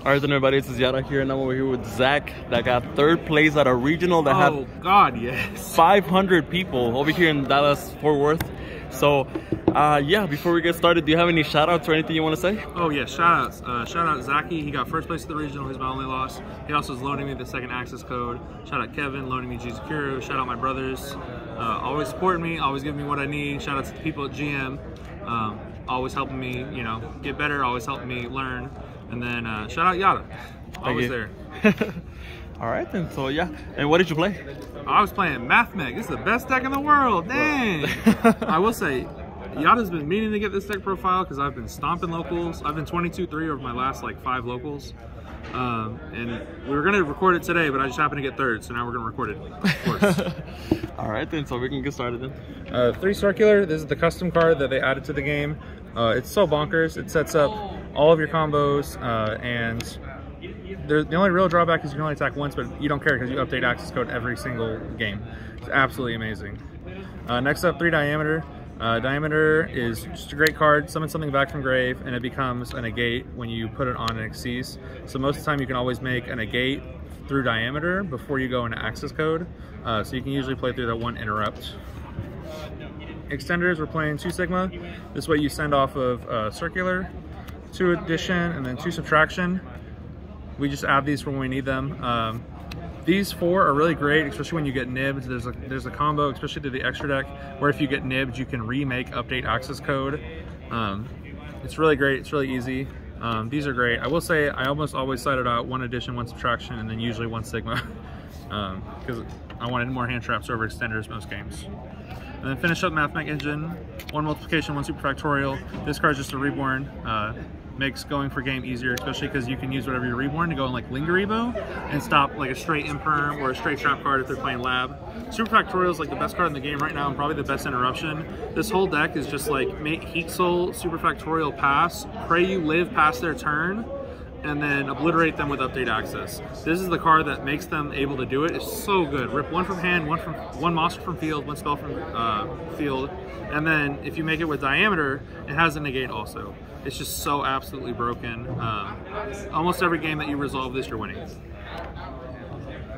Alright then everybody, this is Yara here and I'm over here with Zach that got third place at a regional that had God, yes, 500 people over here in Dallas, Fort Worth. So yeah, before we get started, do you have any shout outs or anything you want to say? Oh yeah, shout outs. Shout out Zachary, he got first place at the regional, he's my only loss. He also is loaning me the second access code. Shout out Kevin, loaning me Zachary. Shout out my brothers, always supporting me, always giving me what I need. Shout out to the people at GM, always helping me, you know, get better, always helping me learn. And then shout out Yada, always there. All right then, so yeah. And what did you play? I was playing Mathmech. This is the best deck in the world, dang. I will say, Yada's been meaning to get this deck profile because I've been stomping locals. I've been 22-3 over my last like 5 locals. And we were gonna record it today, but I just happened to get third, so now we're gonna record it, of course. All right then, so we can get started then. 3 circular, this is the custom card that they added to the game. It's so bonkers. It sets up all of your combos, and the only real drawback is you can only attack once, but you don't care because you update access code every single game. It's absolutely amazing. Next up, 3 diameter. Diameter is just a great card. Summon something back from grave, and it becomes a negate when you put it on an Xyz. So most of the time you can always make a negate through diameter before you go into access code. So you can usually play through that one interrupt. Extenders, we're playing 2 Sigma. This way you send off of circular, 2 addition, and then 2 subtraction. We just add these for when we need them. These 4 are really great, especially when you get nibbed. There's a combo, especially to the extra deck, where if you get nibbed, you can remake update access code. It's really great. It's really easy. These are great. I will say I almost always cited out 1 addition, 1 subtraction, and then usually 1 Sigma, because I wanted more hand traps over extenders most games. And then finish up Mathmech engine, 1 multiplication, 1 superfactorial. This card's just a reborn. Makes going for game easier, especially because you can use whatever you're reborn to go in like Lingerebo and stop like a straight imperm or a straight trap card if they're playing lab. Superfactorial is like the best card in the game right now and probably the best interruption. This whole deck is just like make Heat Soul, Superfactorial pass, pray you live past their turn, and then obliterate them with update access. This is the card that makes them able to do it. It's so good. Rip 1 from hand, 1 monster from field, 1 spell from field, and then if you make it with diameter, it has a negate also. It's just so absolutely broken. Almost every game that you resolve this, you're winning.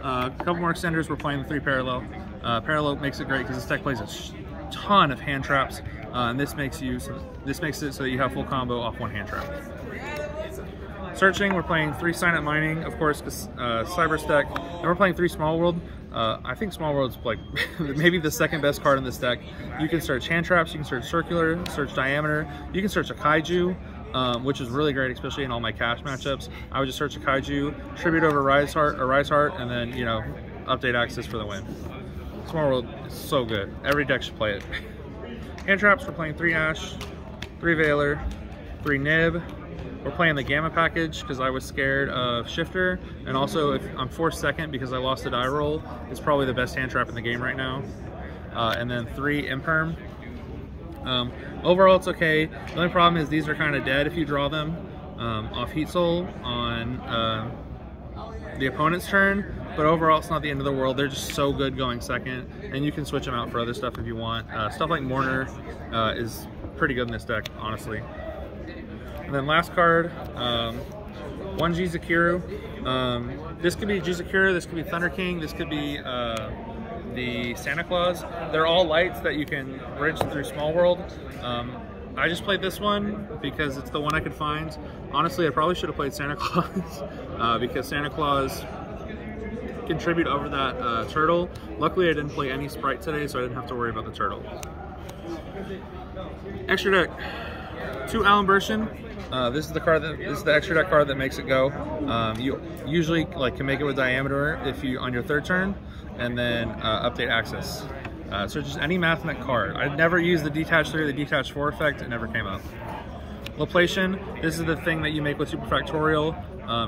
A couple more extenders. We're playing the 3 parallel. Parallel makes it great because this deck plays a ton of hand traps, and this makes it so that you have full combo off 1 hand trap. Searching, we're playing 3 Sign Up Mining, of course, because Cyber deck, and we're playing 3 Small World. I think Small World's like maybe the 2nd best card in this deck. You can search hand traps, you can search circular, search diameter, you can search a kaiju, which is really great, especially in all my cash matchups. I would just search a kaiju, tribute over Rise Heart, and then, you know, update access for the win. Small World is so good. Every deck should play it. Hand traps, we're playing 3 Ash, 3 Veiler, 3 Nib. We're playing the Gamma package because I was scared of Shifter, and also if I'm forced second because I lost the die roll, it's probably the best hand trap in the game right now. And then 3 Imperm. Overall, it's okay. The only problem is these are kind of dead if you draw them off Heat Soul on the opponent's turn, but overall it's not the end of the world. They're just so good going second, and you can switch them out for other stuff if you want. Stuff like Mourner is pretty good in this deck, honestly. And then last card, 1 Zachary. This could be Zachary, this could be Thunder King, this could be the Santa Claus. They're all lights that you can bridge through Small World. I just played this one because it's the one I could find. Honestly, I probably should have played Santa Claus because Santa Claus contribute over that turtle. Luckily, I didn't play any Sprite today, so I didn't have to worry about the turtle. Extra deck, 2 Allen Burschen. This is the extra deck card that makes it go. You usually can make it with diameter if you on your 3rd turn, and then update access. So just any Mathmech card. I've never used the detach 3 or the detach 4 effect. It never came up. Laplation. This is the thing that you make with Superfactorial.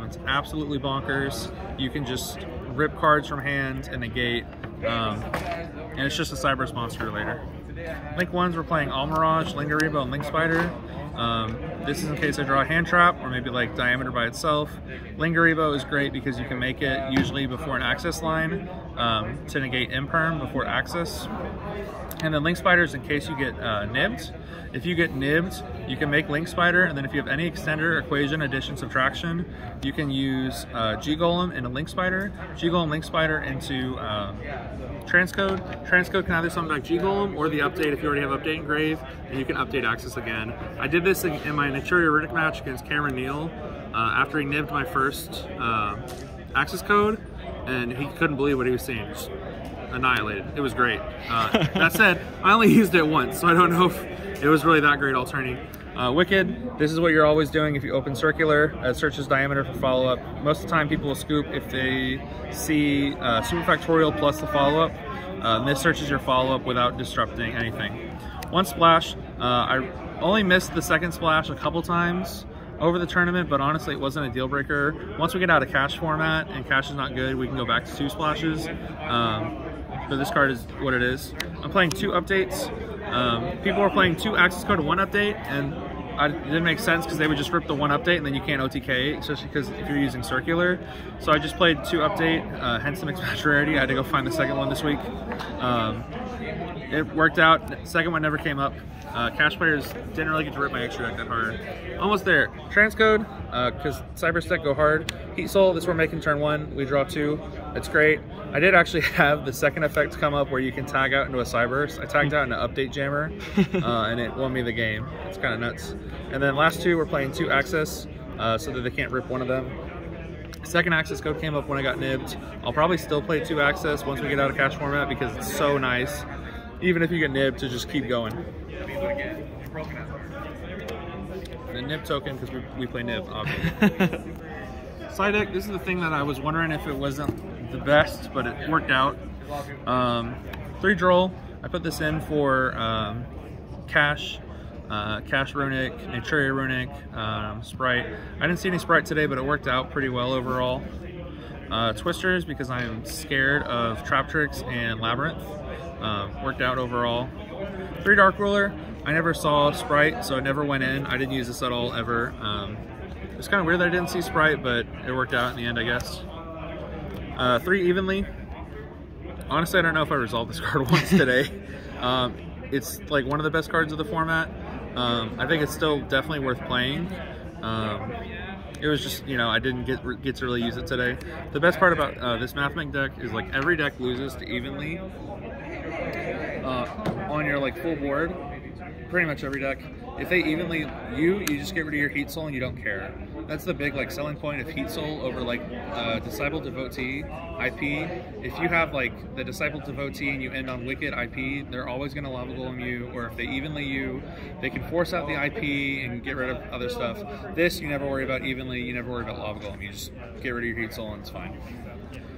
It's absolutely bonkers. You can just rip cards from hand and negate, and it's just a Cyber monster later. Link 1s, we're playing All Mirage, Lingerebo, and Link Spider. This is in case I draw a hand trap or maybe like diameter by itself. Lingeribo is great because you can make it usually before an access line to negate imperm before access. And then Link Spiders in case you get nibbed. If you get nibbed, you can make Link Spider, and then if you have any extender, equation, addition, subtraction, you can use G-Golem into Link Spider, G-Golem, Link Spider into Transcode. Transcode can either summon back G-Golem or the update if you already have update engraved, and you can update access again. I did this in my Naturia Riddick match against Cameron Neal after he nibbed my first access code, and he couldn't believe what he was seeing. Just annihilated. It was great. That said, I only used it once, so I don't know if it was really that great alternating. Wicked, this is what you're always doing if you open circular. It searches diameter for follow-up. Most of the time people will scoop if they see superfactorial plus the follow-up. This searches your follow-up without disrupting anything. One splash, I only missed the second splash a couple times over the tournament, but honestly it wasn't a deal breaker. Once we get out of cash format and cash is not good, we can go back to 2 splashes. But this card is what it is. I'm playing 2 updates. People were playing 2 access code and 1 update, and it didn't make sense because they would just rip the 1 update and then you can't OTK, especially because if you're using circular. So I just played 2 update, hence the mixed match rarity. I had to go find the second one this week. It worked out. The second one never came up. Cash players didn't really get to rip my extra deck that hard. Almost there. Transcode, because Cyber Deck go hard. Heat Soul, this we're making turn 1. We draw 2. It's great. I did actually have the second effect come up where you can tag out into a Cyberse. I tagged out in an update jammer, and it won me the game. It's kind of nuts. And then last 2, we're playing 2 access, so that they can't rip one of them. Second access code came up when I got nibbed. I'll probably still play 2 access once we get out of cash format because it's so nice, even if you get nibbed, to just keep going. The nib token because we play nib, obviously. Side deck, this is the thing that I was wondering if it wasn't the best, but it worked out. 3 Droll. I put this in for Cash Runic, Naturia Runic, Sprite. I didn't see any Sprite today, but it worked out pretty well overall. Twisters, because I'm scared of Trap Tricks and Labyrinth. Worked out overall. 3 Dark Ruler. I never saw Sprite, so it never went in. I didn't use this at all, ever. It's kind of weird that I didn't see Sprite, but it worked out in the end, I guess. 3 Evenly. Honestly, I don't know if I resolved this card once today. It's like one of the best cards of the format. I think it's still definitely worth playing. It was just, you know, I didn't get to really use it today. The best part about this Mathmech deck is like every deck loses to Evenly on your like full board. Pretty much every deck. If they evenly you just get rid of your Heat Soul and you don't care. That's the big like selling point of Heat Soul over like Disciple Devotee IP. If you have like the Disciple Devotee and you end on Wicked IP, they're always going to lava golem you, or if they evenly you, they can force out the IP and get rid of other stuff. This, you never worry about evenly, you never worry about lava golem. You just get rid of your Heat Soul and it's fine.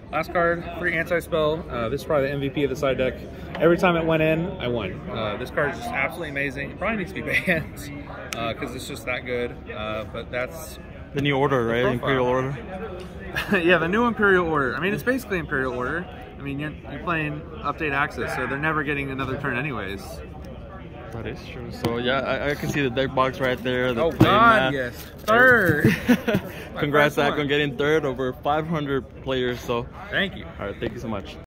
Last card, 3 Anti-Spell. This is probably the MVP of the side deck. Every time it went in, I won. This card is just absolutely amazing. It probably needs to be banned because it's just that good. But that's the new order, right? Imperial Order. Yeah, the new Imperial Order. I mean, it's basically Imperial Order. I mean, you're playing update access, so they're never getting another turn anyways. That is true. So yeah, I can see the deck box right there. The oh God, yes, 3rd. Congrats, Zach, on getting 3rd over 500 players. So thank you. All right, thank you so much.